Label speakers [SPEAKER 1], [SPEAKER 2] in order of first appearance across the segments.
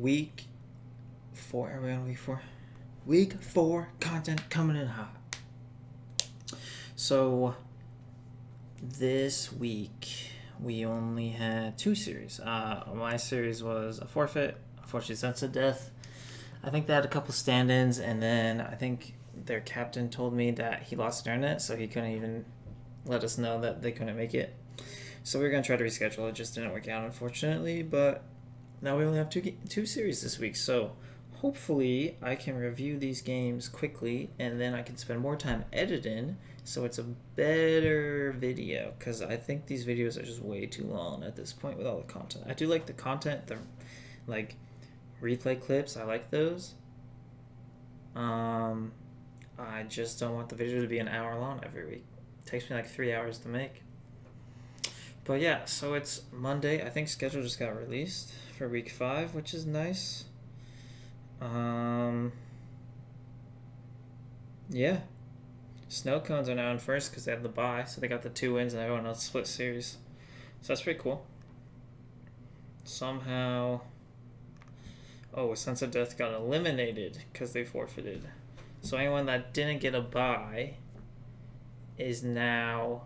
[SPEAKER 1] week 4. Are we on week 4? Week 4 content coming in hot. So this week we only had 2 series. My series was a forfeit, unfortunately Sense of Death. I think they had a couple stand-ins, and then I think their captain told me that he lost internet, so he couldn't even let us know that they couldn't make it. So we were going to try to reschedule. It just didn't work out, unfortunately, but now we only have two series this week, so hopefully I can review these games quickly, and then I can spend more time editing, so it's a better video, because I think these videos are just way too long at this point with all the content. I do like the content, the replay clips, I like those. I just don't want the video to be an hour long every week. It takes me like 3 hours to make. But yeah, so it's Monday. I think schedule just got released for week 5, which is nice. Yeah. Snow cones are now in first because they have the bye, so they got the 2 wins and everyone else split series. So that's pretty cool. Somehow, Sense of Death got eliminated because they forfeited. So anyone that didn't get a bye is now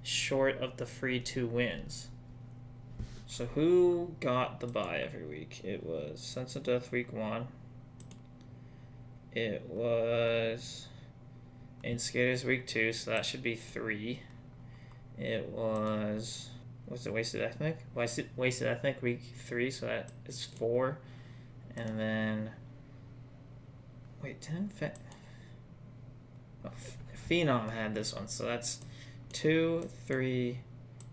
[SPEAKER 1] short of the free 2 wins. So who got the bye every week? It was Sense of Death week 1. It was Instigators week 2, so that should be 3. It was it Wasted Ethnic? Wasted Ethnic week 3, so that is 4. And then Phenom had this one, so that's 2, 3,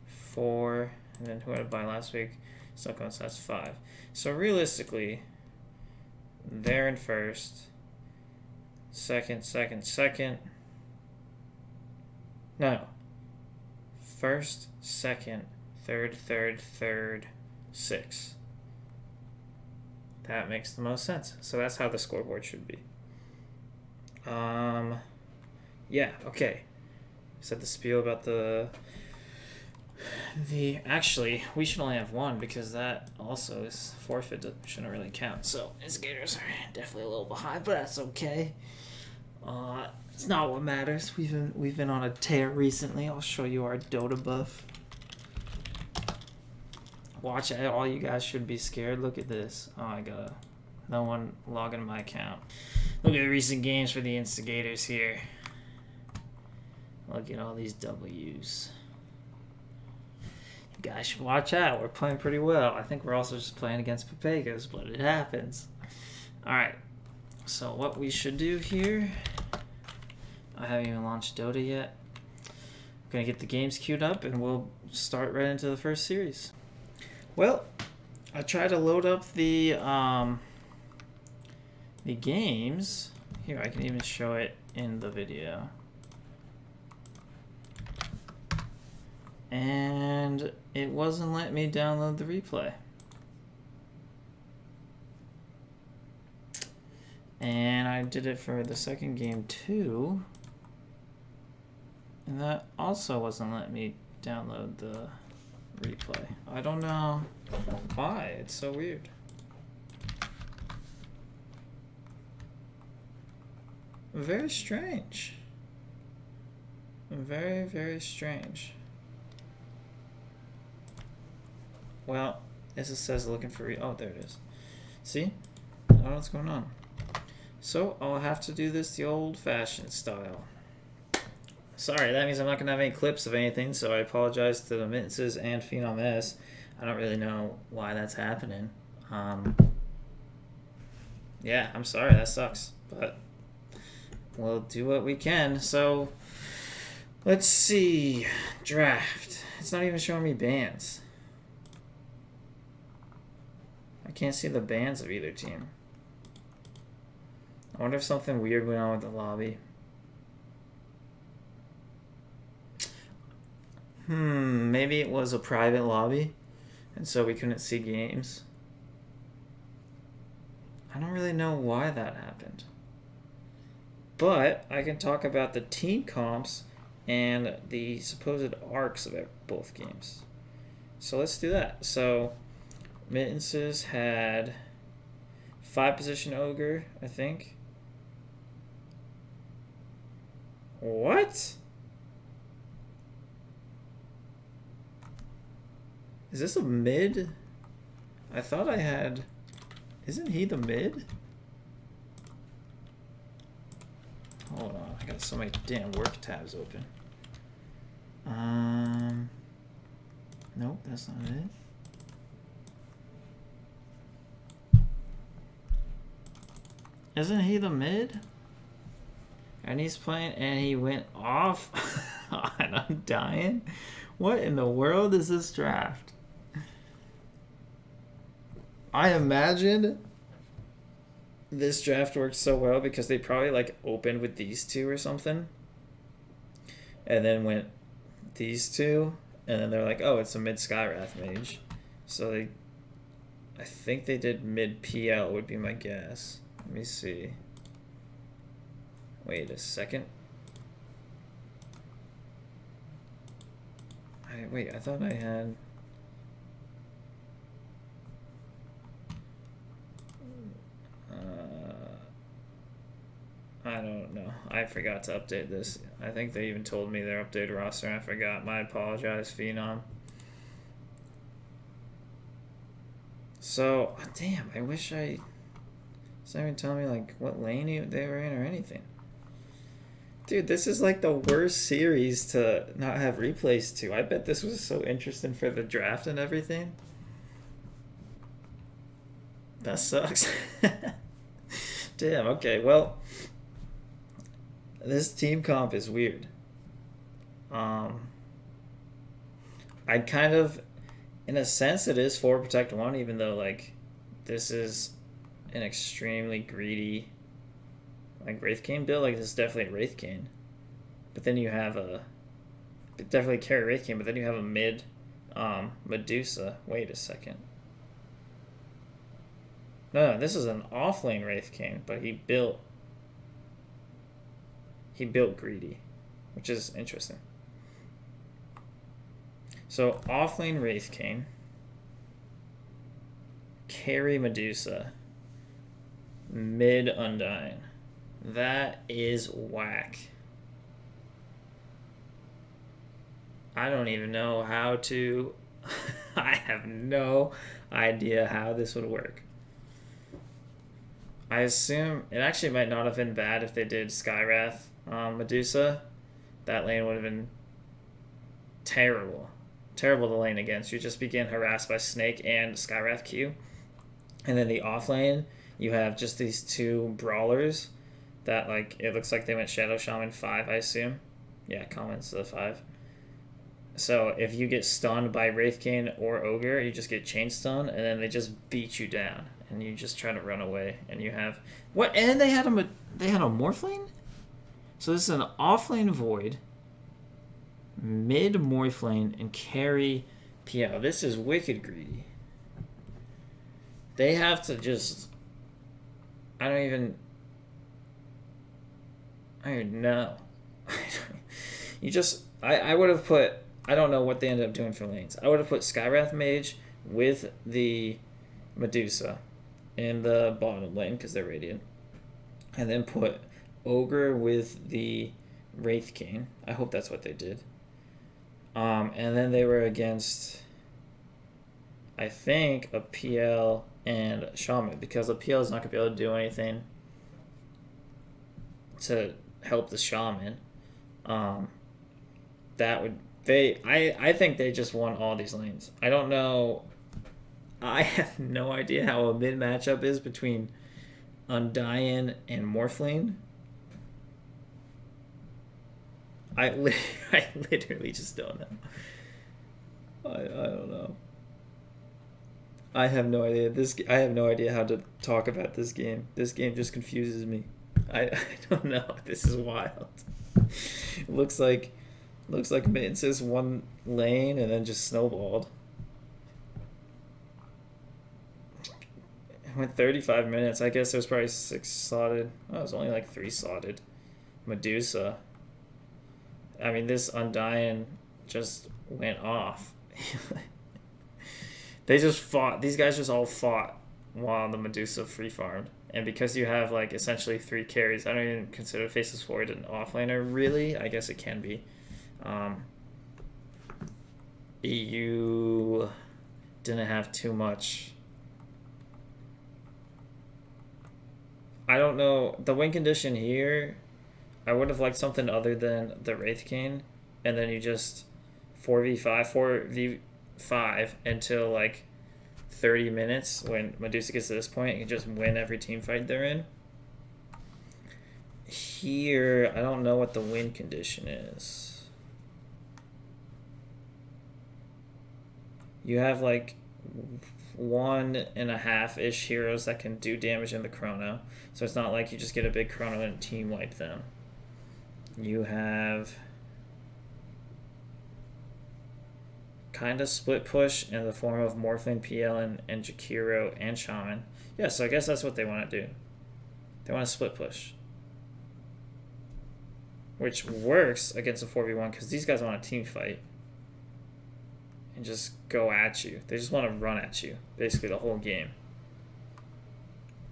[SPEAKER 1] 4, and then who had a bye last week? So that's 5. So realistically, they're in first, second. No. First, second, third, 6. That makes the most sense. So that's how the scoreboard should be. Yeah, okay. Said the spiel about the actually, we should only have 1 because that also is forfeit. Shouldn't really count. So Instigators are definitely a little behind, but that's okay. It's not what matters. We've been on a tear recently. I'll show you our Dota buff. Watch it. All you guys should be scared. Look at this. Oh, I gotta. No one log into my account. Look at the recent games for the Instigators here. Look at all these W's. You guys should watch out. We're playing pretty well. I think we're also just playing against Papagas, but it happens. Alright. So what we should do here... I haven't even launched Dota yet. I'm going to get the games queued up, and we'll start right into the first series. Well, I tried to load up the games. Here, I can even show it in the video. And it wasn't letting me download the replay. And I did it for the second game too. And that also wasn't letting me download the replay. I don't know why. It's so weird. Very strange. Very, very strange. Well, as it says, looking for... oh, there it is. See? I don't know what's going on. So, I'll have to do this the old-fashioned style. Sorry, that means I'm not going to have any clips of anything, so I apologize to the Minces and Phenom S. I don't really know why that's happening. Yeah, I'm sorry, that sucks. But we'll do what we can. So, let's see. Draft. It's not even showing me bans. I can't see the bans of either team. I wonder if something weird went on with the lobby. Maybe it was a private lobby, and so we couldn't see games. I don't really know why that happened. But I can talk about the team comps and the supposed arcs of both games. So let's do that. So Mittenses had 5 position ogre, I think. What? Is this a mid? I thought I had... Isn't he the mid? Hold on, I got so many damn work tabs open. Nope, that's not it. Isn't he the mid? And he's playing, and he went off on Undying? What in the world is this draft? I imagine this draft worked so well because they probably like opened with these two or something. And then went these two. And then they're like, oh, it's a mid Skywrath mage. So they... I think they did mid PL would be my guess. Let me see. Wait a second. Wait, I thought I had... I don't know. I forgot to update this. I think they even told me their updated roster and I forgot. My apologize, Phenom. So, damn, I wish I... It's not even telling me like what lane they were in or anything. Dude, this is like the worst series to not have replays to. I bet this was so interesting for the draft and everything. That sucks. Damn, okay, well... This team comp is weird. I kind of... In a sense, it is 4 Protect 1, even though, like, this is an extremely greedy, like, Wraithcane build. Like, this is definitely Wraithcane. But then you have a... Definitely carry Wraithcane, but then you have a mid Medusa. Wait a second. No, this is an offlane Wraithcane, but he built greedy, which is interesting. So offlane Wraithcane, carry Medusa, mid Undying. That is whack. I don't even know how to... I have no idea how this would work. I assume it actually might not have been bad if they did Skywrath Medusa. That lane would have been terrible. Terrible to lane against. You just begin harassed by Snake and Skywrath Q. And then the off lane, you have just these two brawlers that, like, it looks like they went Shadow Shaman 5, I assume. Yeah, comments the 5. So if you get stunned by Wraithcane or Ogre, you just get chain stun, and then they just beat you down. And you just try to run away, and you have what? And they had a Morphlane. So this is an offlane Void, mid Morphlane, and carry PL. This is wicked greedy. They have to just. I don't even know. You just. I would have put. I don't know what they ended up doing for lanes. I would have put Skywrath Mage with the Medusa in the bottom lane because they're radiant, and then put Ogre with the Wraithcane. I hope that's what they did. And then they were against, I think, a PL and Shaman, because a PL is not gonna be able to do anything to help the Shaman. That would I think they just won all these lanes. I don't know. I have no idea how a mid matchup is between Undying and Morphlane. I literally just don't know. I don't know. I have no idea. I have no idea how to talk about this game. This game just confuses me. I don't know. This is wild. It looks like Mantis one lane and then just snowballed. It went 35 minutes. I guess there's probably 6 slotted. Oh, it was only like 3 slotted. Medusa. I mean, this Undying just went off. They just fought. These guys just all fought while the Medusa free farmed. And because you have like essentially 3 carries, I don't even consider Faceless Void an offlaner really. I guess it can be. You didn't have too much. I don't know. The win condition here, I would have liked something other than the Wraith King, and then you just 4v5 until like 30 minutes when Medusa gets to this point. You can just win every team fight they're in. Here, I don't know what the win condition is. You have like 1.5-ish heroes that can do damage in the chrono. So it's not like you just get a big chrono and team wipe them. You have kind of split push in the form of Morphling, PL, and Jakiro and Shaman. Yeah, so I guess that's what they want to do. They want to split push. Which works against a 4v1 because these guys want a team fight. And just go at you. They just want to run at you basically the whole game.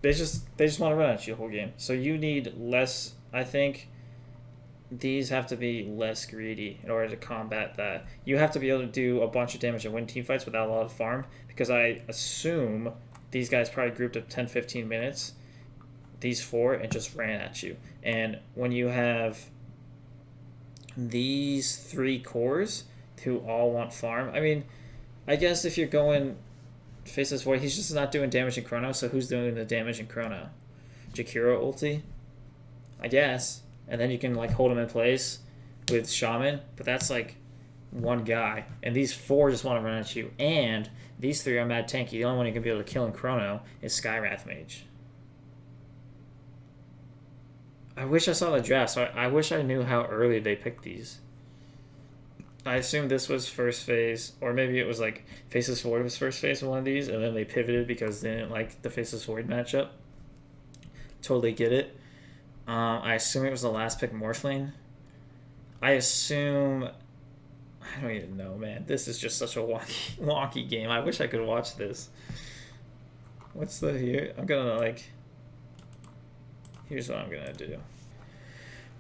[SPEAKER 1] They just want to run at you the whole game. So you need less. I think these have to be less greedy in order to combat that. You have to be able to do a bunch of damage and win team fights without a lot of farm, because I assume these guys probably grouped up 10-15 minutes, these 4, and just ran at you. And when you have these 3 cores who all want farm, I mean, I guess if you're going Faceless Void, he's just not doing damage in chrono, so who's doing the damage in chrono? Jakiro ulti? I guess. And then you can like hold him in place with Shaman, but that's like one guy. And these 4 just want to run at you. And these 3 are mad tanky. The only one you can be able to kill in chrono is Skywrath Mage. I wish I saw the draft, so I wish I knew how early they picked these. I assumed this was first phase, or maybe it was like Faceless Void was first phase of one of these, and then they pivoted because they didn't like the Faceless Void matchup. Totally get it. I assume it was the last pick Morphling. I assume... I don't even know, man. This is just such a wonky game. I wish I could watch this. What's the here? I'm gonna like... Here's what I'm gonna do.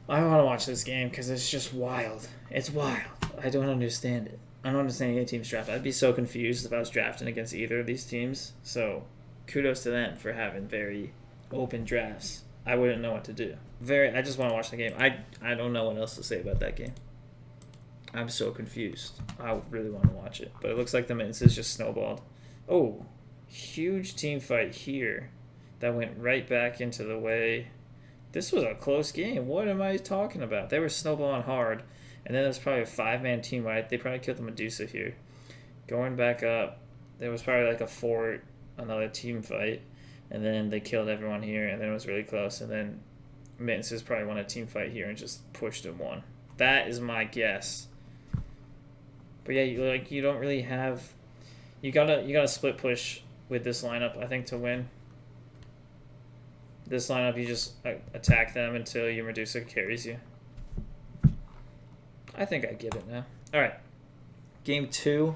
[SPEAKER 1] I want to watch this game because it's just wild. It's wild. I don't understand it. I don't understand any team's draft. I'd be so confused if I was drafting against either of these teams. So kudos to them for having very open drafts. I wouldn't know what to do. I just want to watch the game. I don't know what else to say about that game. I'm so confused. I really want to watch it. But it looks like the Minces just snowballed. Oh, huge team fight here that went right back into the way. This was a close game. What am I talking about? They were snowballing hard. And then there was probably a 5-man team fight. They probably killed the Medusa here. Going back up, there was probably like a fort, another team fight. And then they killed everyone here. And then it was really close. And then Mittenses probably won a team fight here and just pushed and won. That is my guess. But yeah, you don't really have... You gotta split push with this lineup, I think, to win. This lineup, you just attack them until your Medusa carries you. I think I get it now. Alright. Game 2.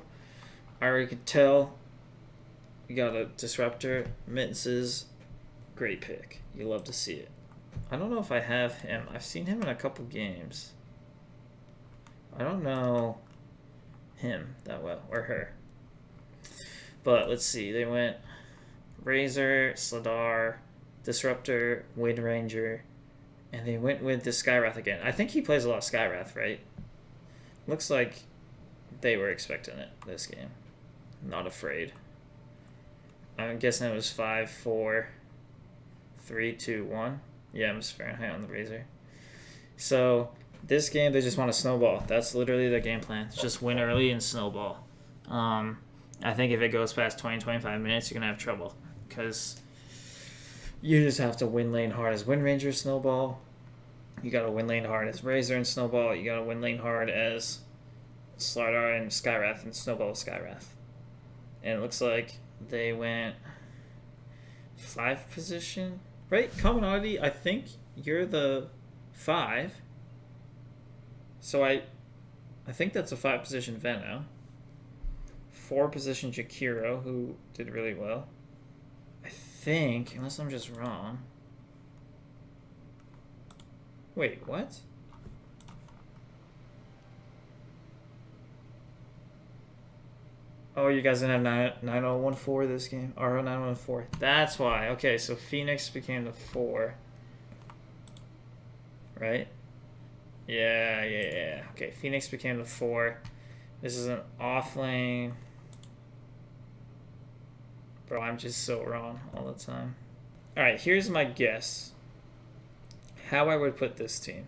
[SPEAKER 1] I already could tell. You got a Disruptor. Mittenses. Great pick. You love to see it. I don't know if I have him. I've seen him in a couple games. I don't know him that well. Or her. But let's see. They went Razor, Sladar, Disruptor, Wind Ranger, and they went with the Skywrath again. I think he plays a lot of Skywrath, right? Looks like they were expecting it this game. Not afraid. I'm guessing it was 5, 4, 3, 2, 1. Yeah, I'm just Fahrenheit on the Razor. So this game, they just want to snowball. That's literally their game plan. It's just win early and snowball. I think if it goes past 20-25 minutes, you're going to have trouble. Because you just have to win lane hard as Wind Ranger Snowball. You got to win lane hard as Razor and Snowball. You got to win lane hard as Slardar and Skywrath and Snowball Skywrath. And it looks like they went 5 position. Right? Commonality, I think you're the 5. So I think that's a 5 position Veno. 4 position Jakiro, who did really well. I think, unless I'm just wrong. Wait, what? Oh, you guys didn't have 9014 this game? Or 9014. That's why. Okay, so Phoenix became the 4. Right? Yeah. Okay, Phoenix became the 4. This is an off lane. Bro, I'm just so wrong all the time. Alright, here's my guess. How I would put this team.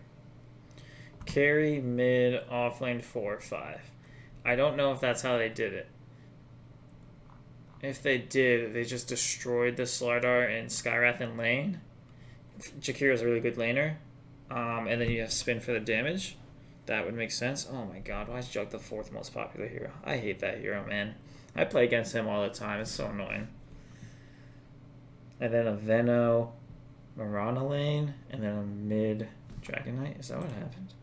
[SPEAKER 1] Carry, mid, off lane 4, 5. I don't know if that's how they did it. If they did, they just destroyed the Slardar and Skywrath in lane. Jakira's a really good laner. And then you have spin for the damage. That would make sense. Oh my god, why is Jug the 4th most popular hero? I hate that hero, man. I play against him all the time. It's so annoying. And then a Veno Mirana lane. And then a mid Dragon Knight. Is that what happened?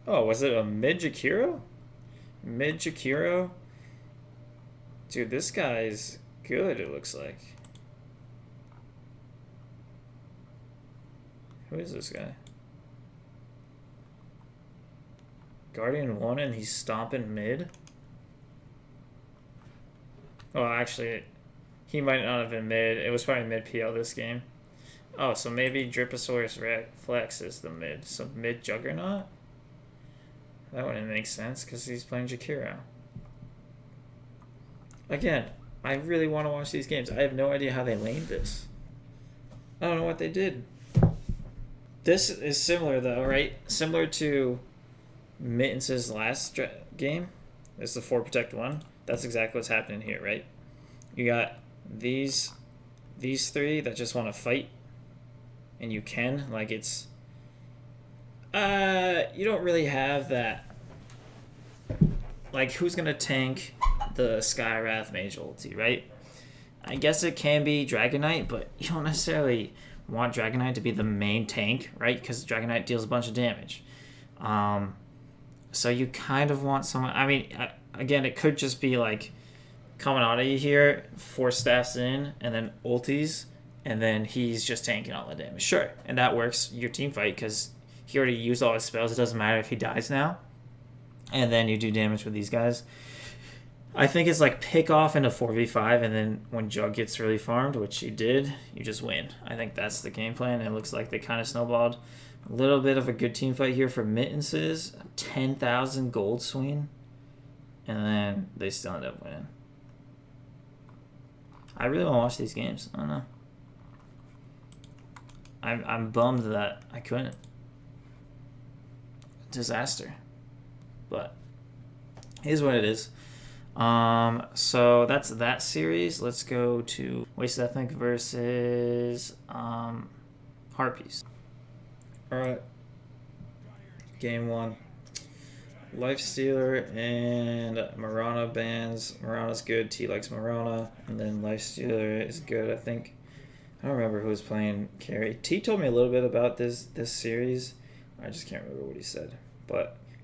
[SPEAKER 1] Oh, was it a mid Jakiro? Mid Jakiro? Dude, this guy's good, it looks like. Who is this guy? Guardian 1 and he's stomping mid? Oh, actually, he might not have been mid. It was probably mid PL this game. Oh, so maybe Driposaurus Flex is the mid. So mid Juggernaut? That wouldn't make sense because he's playing Jakiro. Again, I really want to watch these games. I have no idea how they laned this. I don't know what they did. This is similar though, right? Similar to Mittens' last game. This is the 4 Protect 1. That's exactly what's happening here, right? You got these 3 that just want to fight. And you can. Like, it's... you don't really have that. Like, who's going to tank the Skywrath Mage ulti, right? I guess it can be Dragon Knight, but you don't necessarily want Dragon Knight to be the main tank, right? Because Dragon Knight deals a bunch of damage. So you kind of want someone... I mean, again, it could just be, like, coming out of you here, 4 staffs in, and then ultis, and then he's just tanking all the damage. Sure, and that works your team fight, because he already used all his spells. It doesn't matter if he dies now. And then you do damage with these guys. I think it's like pick off into 4v5, and then when Jug gets really farmed, which he did, you just win. I think that's the game plan. It looks like they kind of snowballed. A little bit of a good team fight here for Mittenses. 10,000 gold swing. And then they still end up winning. I really want to watch these games. I don't know. I'm bummed that I couldn't. Disaster. But here's what it is. So that's that series. Let's go to Wasted Ethnic versus Harpies. Alright. Game 1. Lifestealer and Mirana bans. Mirana's good. T likes Mirana. And then Lifestealer is good, I think. I don't remember who was playing carry. T told me a little bit about this series. I just can't remember what he said.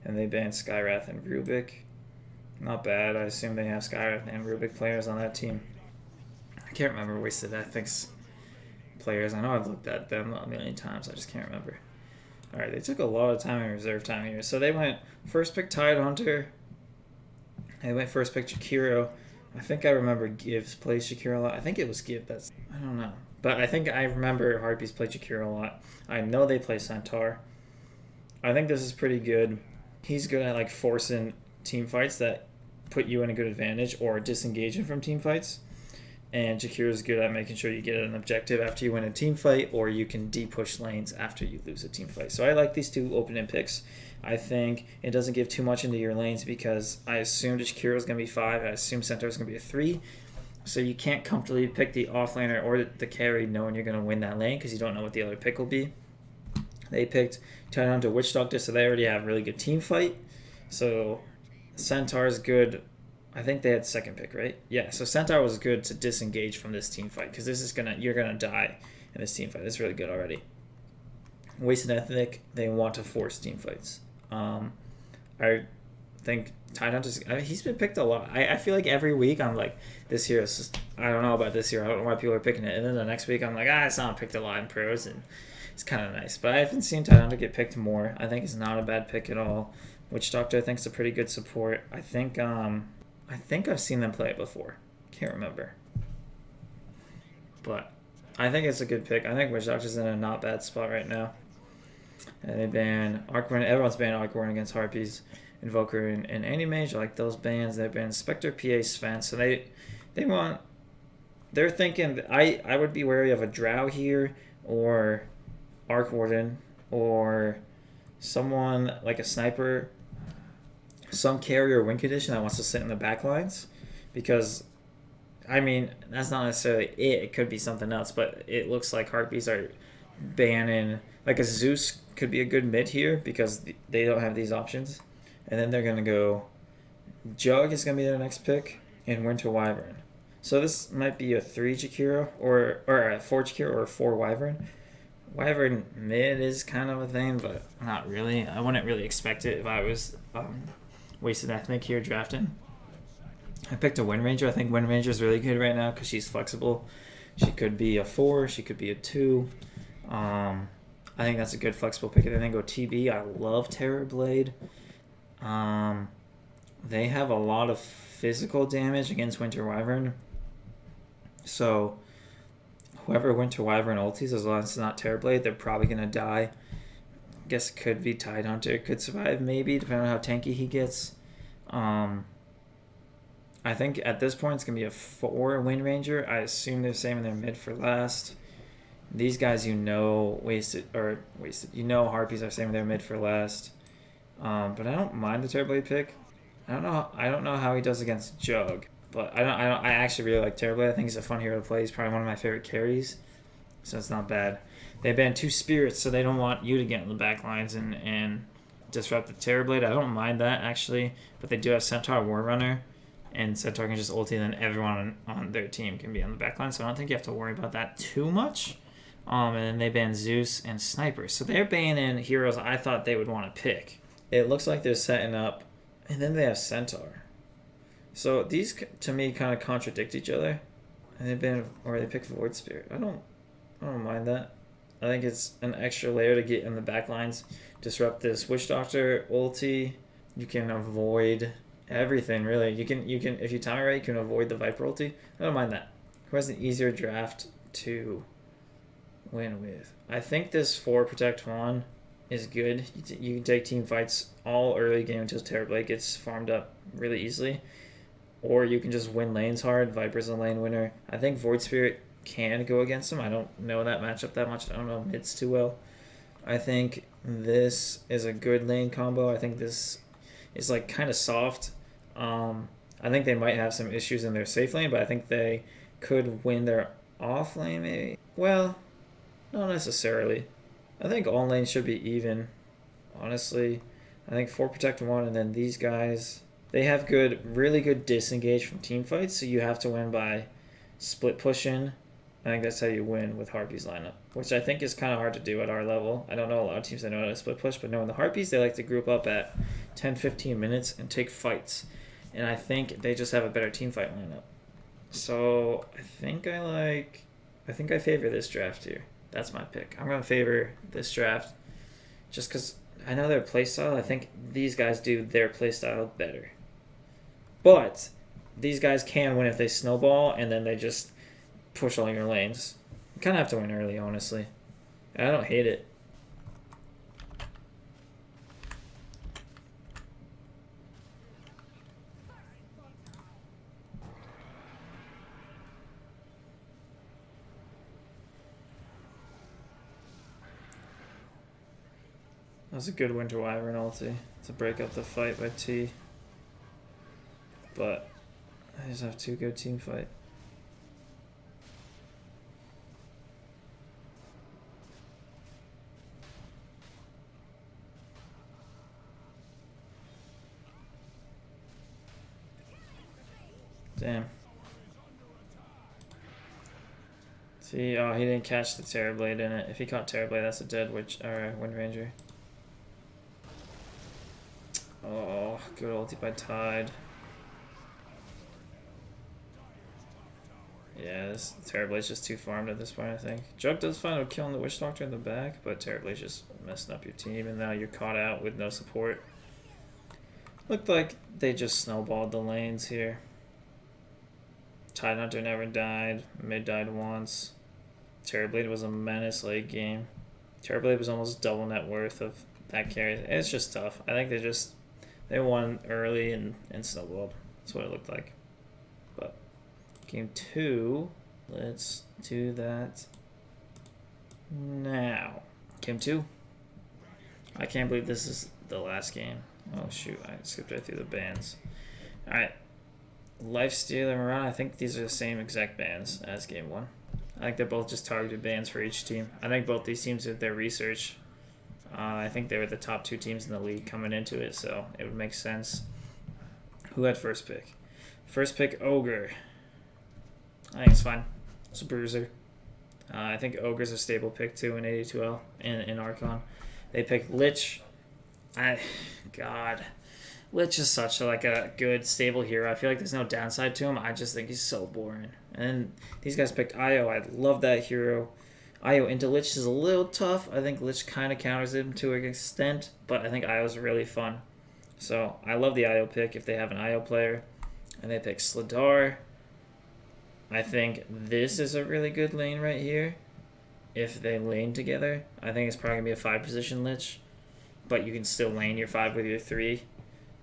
[SPEAKER 1] And they banned Skywrath and Rubik. Not bad. I assume they have Skywrath and Rubik players on that team. I can't remember Wasted Ethics players. I know I've looked at them a million times. I just can't remember. Alright, they took a lot of time in reserve time here. So they went first pick Tidehunter. They went first pick Jakiro. I think I remember Gibbs plays Jakiro a lot. I think it was Gibbs. I don't know. But I think I remember Harpies play Jakiro a lot. I know they play Centaur. I think this is pretty good. He's good at like forcing team fights that put you in a good advantage or disengaging from team fights. And Jakiro is good at making sure you get an objective after you win a team fight, or you can de-push lanes after you lose a team fight. So I like these 2 open-in picks. I think it doesn't give too much into your lanes because I assumed Jakiro is going to be 5. I assume Centaur is going to be a 3. So you can't comfortably pick the offlaner or the carry knowing you're going to win that lane because you don't know what the other pick will be. They picked Tidehunter Witch Doctor, so they already have really good team fight. So Centaur is good. I think they had second pick, right? Yeah, so Centaur was good to disengage from this team fight because you're gonna die in this team fight. It's really good already. Wasted Ethnic, they want to force team fights. I think Tidehunter's, I mean, he's been picked a lot. I feel like every week I'm like, this year is just, I don't know about this year. I don't know why people are picking it. And then the next week I'm like, it's not picked a lot in pros, and it's kind of nice. But I haven't seen Tidehunter get picked more. I think it's not a bad pick at all. Witch Doctor I think is a pretty good support. I think I've seen them play it before. Can't remember. But I think it's a good pick. I think Witch Doctor's in a not bad spot right now. And they ban Archon. Everyone's banning Archon against Harpies, Invoker, and Anti-Mage. I like those bans. They've banned Spectre, PA, Sven. So they're thinking I would be wary of a Drow here, or Arc Warden, or someone like a Sniper, some carrier win condition that wants to sit in the back lines, because I mean that's not necessarily it. It could be something else, but it looks like Harpies are banning, like a Zeus could be a good mid here because they don't have these options. And then they're going to go, Jug is going to be their next pick, and Winter Wyvern. So this might be a 3 Jakiro, or a 4 Jakiro, or a 4 Wyvern. Wyvern mid is kind of a thing, but not really. I wouldn't really expect it if I was Wasted Ethnic here drafting. I picked a Wind Ranger. I think Wind Ranger is really good right now because she's flexible. She could be a 4, she could be a 2. I think that's a good flexible pick. And then go TB. I love Terror Blade. They have a lot of physical damage against Winter Wyvern. So whoever Winter Wyvern ultis, as long as it's not Terror Blade, they're probably going to die. I guess it could be Tidehunter. Could survive maybe, depending on how tanky he gets. I think at this point it's going to be a 4 Wind Ranger. I assume they're saving their mid for last. These guys, Harpies are saving their mid for last. But I don't mind the Terrorblade pick. I don't know how he does against Jug, but I actually really like Terrorblade. I think he's a fun hero to play. He's probably one of my favorite carries, so it's not bad. They banned 2 Spirits, so they don't want you to get in the back lines and disrupt the Terrorblade. I don't mind that actually, but they do have Centaur Warrunner, and Centaur can just ulti, and then everyone on their team can be on the back line. So I don't think you have to worry about that too much. And then they ban Zeus and Sniper. So they're banning heroes I thought they would want to pick. It looks like they're setting up, and then they have Centaur. So these, to me, kind of contradict each other. And they pick Void Spirit. I don't mind that. I think it's an extra layer to get in the back lines, disrupt this Witch Doctor ulti. You can avoid everything really. You can if you time it right, you can avoid the Viper ulti. I don't mind that. Who has an easier draft to win with? I think this 4 Protect 1 is good. You can take team fights all early game until Terrorblade gets farmed up really easily. Or you can just win lanes hard. Viper's a lane winner. I think Void Spirit can go against him. I don't know that matchup that much. I don't know mids too well. I think this is a good lane combo. I think this is like kind of soft. I think they might have some issues in their safe lane, but I think they could win their off lane maybe. Well, not necessarily. I think all lanes should be even, honestly. I think 4 Protect 1, and then these guys, they have really good disengage from team fights, so you have to win by split pushing. I think that's how you win with Harpies lineup, which I think is kind of hard to do at our level. I don't know a lot of teams that know how to split push, but knowing the Harpies, they like to group up at 10-15 minutes and take fights. And I think they just have a better team fight lineup. So I think I favor this draft here. That's my pick. I'm going to favor this draft just because I know their playstyle. I think these guys do their playstyle better. But these guys can win if they snowball and then they just push all your lanes. You kind of have to win early, honestly. I don't hate it. That was a good Winter Wyvern ulti to break up the fight by T. But I just have too good team fight. Damn. See, oh, he didn't catch the Terrorblade in it. If he caught Terrorblade, that's a dead Wind Ranger. Oh. good ulti by Tide. Yeah, this Terrorblade's just too farmed at this point, I think. Jug does fine with killing the Witch Doctor in the back, but Terrorblade's just messing up your team, and now you're caught out with no support. Looked like they just snowballed the lanes here. Tidehunter never died. Mid died once. Terrorblade was a menace late game. Terrorblade was almost double net worth of that carry. It's just tough. I think they won early and snowballed. That's what it looked like. But game 2, let's do that now. Game 2. I can't believe this is the last game. Oh shoot, I skipped right through the bans. Alright. Lifestealer, Mirana, I think these are the same exact bans as game 1. I think they're both just targeted bans for each team. I think both these teams did their research. I think they were the top 2 teams in the league coming into it, so it would make sense. Who had first pick? First pick, Ogre. I think it's fine. It's a bruiser. I think Ogre's a stable pick too in AD2L in Archon. They picked Lich. God. Lich is such a good, stable hero. I feel like there's no downside to him. I just think he's so boring. And these guys picked Io. I love that hero. Io into Lich is a little tough. I think Lich kind of counters him to an extent, but I think Io's really fun. So I love the Io pick if they have an Io player. And they pick Sladar. I think this is a really good lane right here. If they lane together, I think it's probably going to be a 5-position Lich. But you can still lane your 5 with your 3.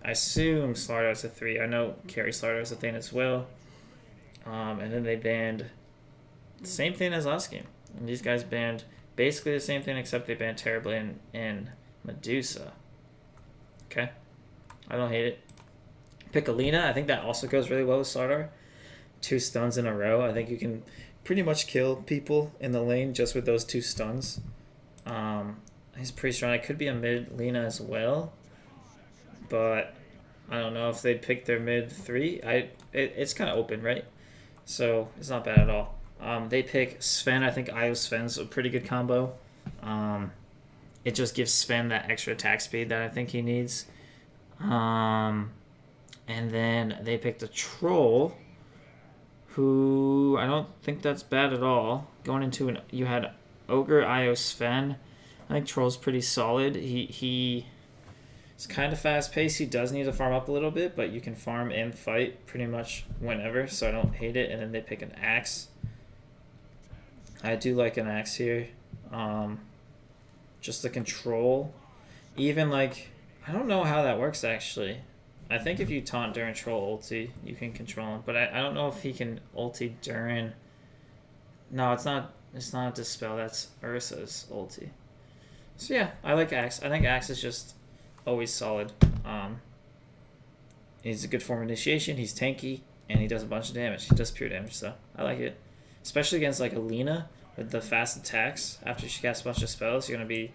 [SPEAKER 1] I assume Slardar's a 3. I know carry Slardar's a thing as well. And then they banned the same thing as last game. And these guys banned basically the same thing except they banned Terrorblade and Medusa. Okay. I don't hate it. Pick Alina. I think that also goes really well with Slardar. 2 stuns in a row. I think you can pretty much kill people in the lane just with those 2 stuns. He's pretty strong. It could be a mid Lina as well. But I don't know if they'd pick their mid 3. It's kind of open, right? So it's not bad at all. They pick Sven. I think Io Sven's a pretty good combo. It just gives Sven that extra attack speed that I think he needs. And then they picked a Troll, who I don't think that's bad at all. Going into you had Ogre, Io, Sven. I think Troll's pretty solid. He's kind of fast paced. He does need to farm up a little bit, but you can farm and fight pretty much whenever, so I don't hate it. And then they pick an Axe. I do like an Axe here. Just the control. Even I don't know how that works actually. I think if you taunt during Troll ulti, you can control him. But I don't know if he can ulti during... No, it's not Dispel. That's Ursa's ulti. So yeah, I like Axe. I think Axe is just always solid. He's a good form of initiation. He's tanky, and he does a bunch of damage. He does pure damage, so I like it. Especially against Alina with the fast attacks. After she casts a bunch of spells, you're gonna be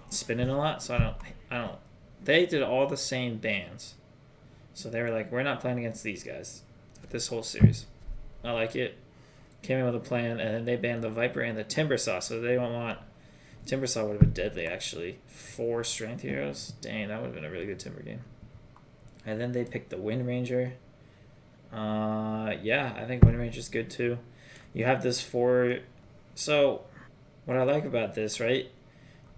[SPEAKER 1] spinning a lot. So I don't. They did all the same bans, so they were like, we're not playing against these guys this whole series. I like it. Came in with a plan, and then they banned the Viper and the Timbersaw, so they don't want... Timbersaw would have been deadly, actually. 4 strength heroes. Dang, that would have been a really good Timber game. And then they picked the Wind Ranger. Yeah, I think Wind Ranger's good, too. You have this 4... So, what I like about this, right,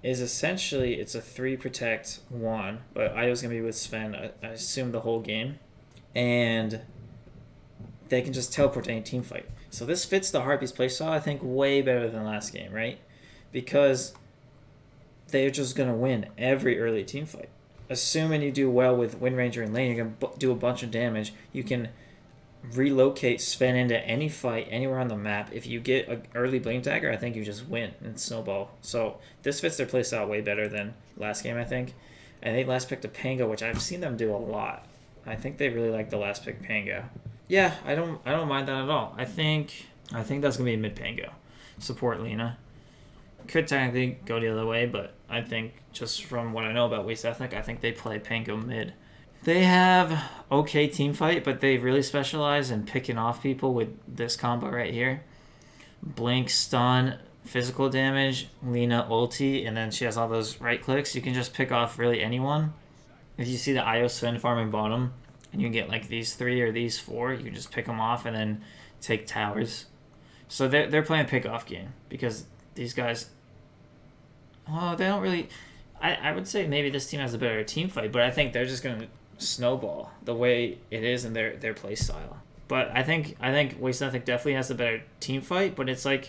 [SPEAKER 1] is essentially it's a 3 protect 1, but Io's going to be with Sven, I assume, the whole game. And they can just teleport to any team fight. So this fits the Harpies playstyle, I think, way better than last game, right? Because they're just going to win every early team fight. Assuming you do well with Wind Ranger and lane, you're going to do a bunch of damage. You can relocate Sven into any fight anywhere on the map. If you get an early Blink Dagger, I think you just win and snowball. So this fits their playstyle way better than last game, I think. And they last picked a Pango, which I've seen them do a lot. I think they really like the last pick Pango. Yeah, I don't mind that at all. I think that's gonna be a mid Pango. Support Lina. Could technically go the other way, but I think just from what I know about Waste Ethnic, I think they play Pango mid. They have okay team fight, but they really specialize in picking off people with this combo right here. Blink, stun, physical damage, Lina ulti, and then she has all those right clicks. You can just pick off really anyone. if you see the IO Sven farming bottom, and you can get like these 3 or these 4, you can just pick them off and then take towers. So they're playing a pick-off game because these guys, oh, they don't really. I would say maybe this team has a better team fight, but I think they're just gonna snowball the way it is in their play style. But I think Waste Ethic definitely has a better team fight, but it's kind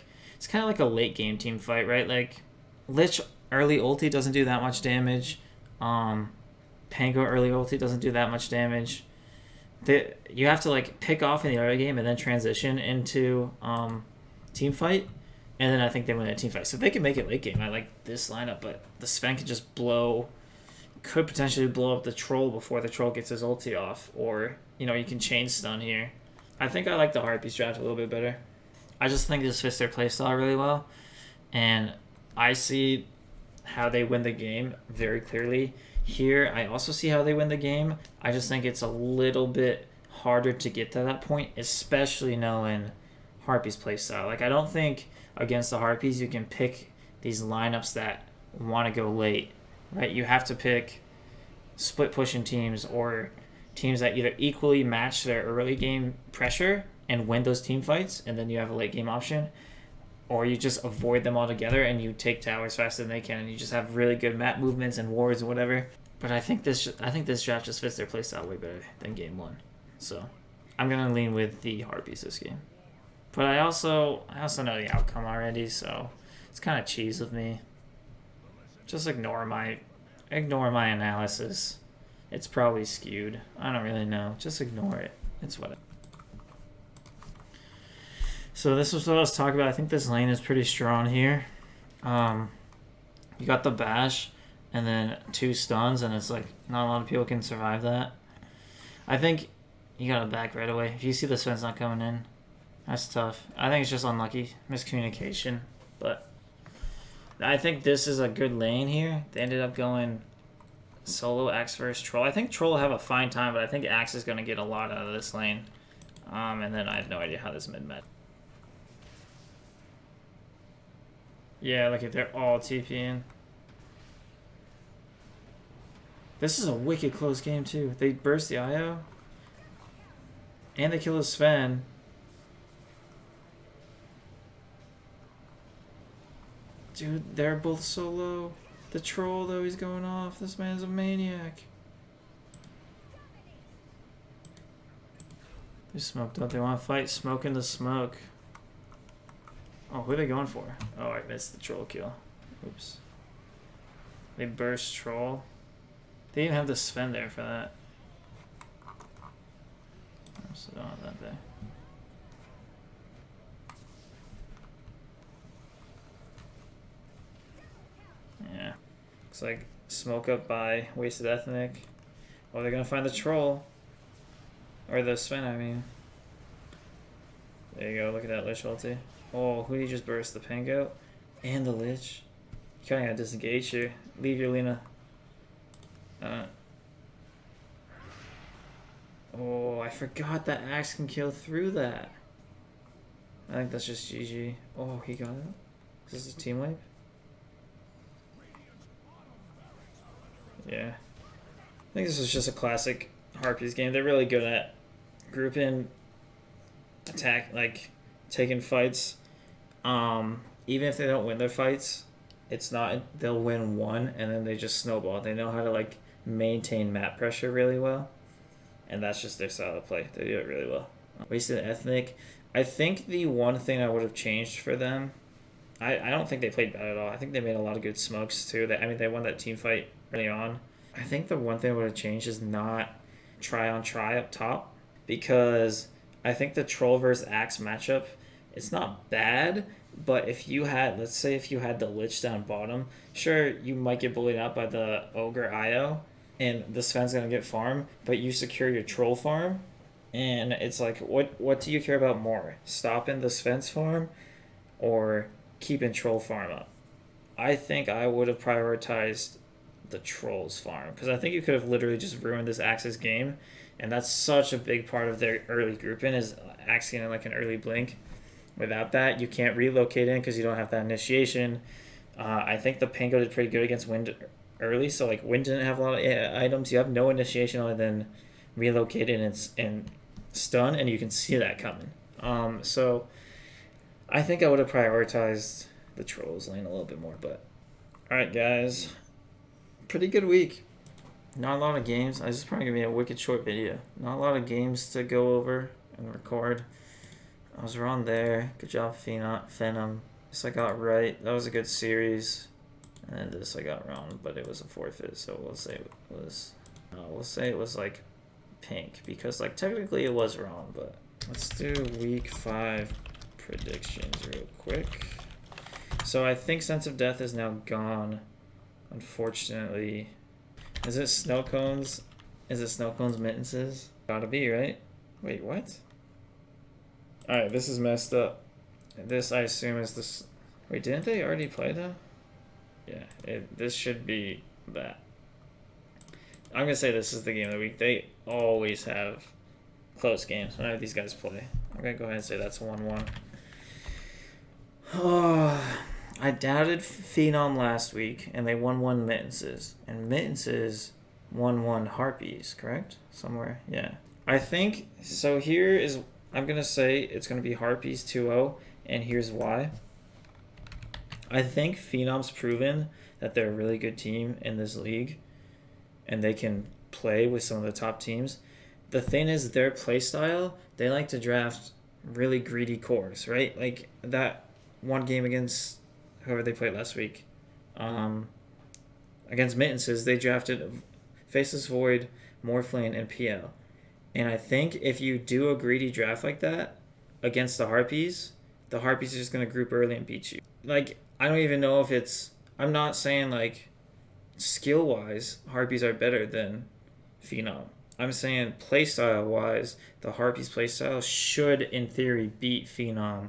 [SPEAKER 1] of like a late game team fight, right? Like Lich early ulti doesn't do that much damage. Pango early ulti doesn't do that much damage. You have to like pick off in the early game and then transition into team fight, and then I think they win a team fight. So they can make it late game. I like this lineup, but the Sven could potentially blow up the troll before the troll gets his ulti off, or you can chain stun here. I think I like the Harpies draft a little bit better. I just think this fits their playstyle really well, and I see how they win the game very clearly. Here, I also see how they win the game. I just think it's a little bit harder to get to that point, especially knowing Harpies playstyle. Like, I don't think against the Harpies you can pick these lineups that want to go late, right? You have to pick split pushing teams or teams that either equally match their early game pressure and win those team fights, and then you have a late game option, or you just avoid them altogether and you take towers faster than they can, and you just have really good map movements and wards and whatever. But I think this draft just fits their playstyle way better than game 1. So I'm gonna lean with the Harpies this game. But I also know the outcome already, so it's kind of cheese of me. Just ignore my analysis. It's probably skewed. I don't really know. Just ignore it. It's whatever. So this was what I was talking about. I think this lane is pretty strong here. You got the bash and then 2 stuns, and it's like not a lot of people can survive that. I think you gotta back right away. If you see the Sven's not coming in, that's tough. I think it's just unlucky. Miscommunication. But I think this is a good lane here. They ended up going solo Axe versus Troll. I think Troll will have a fine time, but I think Axe is going to get a lot out of this lane. And then I have no idea how this mid met. Yeah, look at they're all TPing. This is a wicked close game too. They burst the IO. And they kill the Sven. Dude, they're both so low. The troll, though, he's going off. This man's a maniac. They smoked up. They want to fight. Smoke in the smoke. Oh, who are they going for? Oh, I missed the troll kill. Oops. They burst troll. They didn't have the Sven there for that. So don't have that there. Yeah. Looks like smoke up by Wasted Ethnic. Oh, they're gonna find the troll. Or the Sven, I mean. There you go, look at that Lich ulti. Oh, who did you just burst? The Pango? And the Lich? You kinda gotta disengage here. Leave your Lina. Oh, I forgot that Axe can kill through that. I think that's just GG. Oh, he got it. Is this a team wipe? Yeah. I think this is just a classic Harpies game. They're really good at grouping, attack, like taking fights. Even if they don't win their fights, it's not, they'll win one and then they just snowball. They know how to like maintain map pressure really well. And that's just their style of play. They do it really well. Wasted Ethnic. I think the one thing I would have changed for them, I don't think they played bad at all. I think they made a lot of good smokes too. They won that team fight early on. I think the one thing I would have changed is not try up top, because I think the Troll versus Axe matchup, it's not bad, but if you had, let's say if you had the Lich down bottom, sure, you might get bullied out by the Ogre IO, and the Sven's going to get farm, but you secure your Troll farm, and it's like, what do you care about more? Stopping the Sven's farm or keeping Troll farm up? I think I would have prioritized the Troll's farm, because I think you could have literally just ruined this Axe's game, and that's such a big part of their early grouping is Axe getting like an early blink. Without that, you can't relocate in because you don't have that initiation. I think the Pango did pretty good against Wind early, so like Win didn't have a lot of items. You have no initiation other than relocated and stun, and you can see that coming. So I think I would have prioritized the trolls lane a little bit more, but all right, guys, pretty good week. Not a lot of games. This is probably gonna be a wicked short video. Not a lot of games to go over and record. I was wrong there. Good job, Phenom. This I got right. That was a good series. And then this I got wrong, but it was a forfeit, so we'll say it was like pink, because like technically it was wrong, but let's do week 5 predictions real quick. So I think Sense of Death is now gone, unfortunately. Is it snow cones? Is it snow cones mittenses? Gotta be, right? Wait, what? Alright, this is messed up. This I assume is this. Wait, didn't they already play that? Yeah, this should be that. I'm gonna say this is the game of the week. They always have close games whenever these guys play. I'm gonna go ahead and say that's 1-1. Oh, I doubted Phenom last week, and they 1-1 Mittenses. And Mittenses 1-1 Harpies, correct? Somewhere, yeah. I think, so here is, I'm gonna say it's gonna be Harpies 2-0, and here's why. I think Phenom's proven that they're a really good team in this league, and they can play with some of the top teams. The thing is, their playstyle, they like to draft really greedy cores, right? Like that one game against whoever they played last week, against Mittenses, they drafted Faceless Void, Morphling, and PL. And I think if you do a greedy draft like that against the Harpies are just going to group early and beat you. Like, I don't even know if it's... I'm not saying, like, skill-wise, Harpies are better than Phenom. I'm saying playstyle-wise, the Harpies playstyle should, in theory, beat Phenom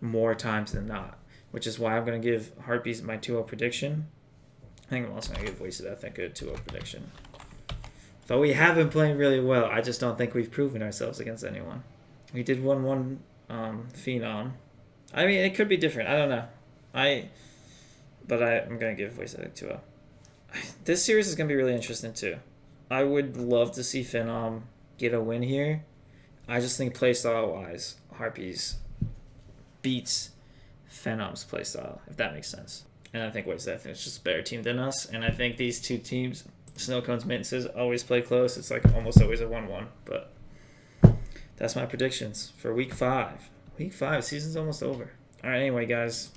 [SPEAKER 1] more times than not, which is why I'm going to give Harpies my 2-0 prediction. I think I'm also going to give Wasted Ethic a 2-0 prediction. Though we have been playing really well, I just don't think we've proven ourselves against anyone. We did 1-1 Phenom. I mean, it could be different. I don't know. I'm going to give Wasted Ethic 2-0. This series is going to be really interesting, too. I would love to see Phenom get a win here. I just think playstyle-wise, Harpies beats Phenom's playstyle, if that makes sense. And I think Wasted Ethic is just a better team than us. And I think these two teams, Snowcones, Mittenses, always play close. It's like almost always a 1-1. But that's my predictions for week 5. Week 5, season's almost over. All right, anyway, guys.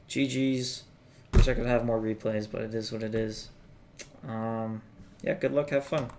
[SPEAKER 1] GG's. Wish I could have more replays, but it is what it is. Yeah, good luck. Have fun.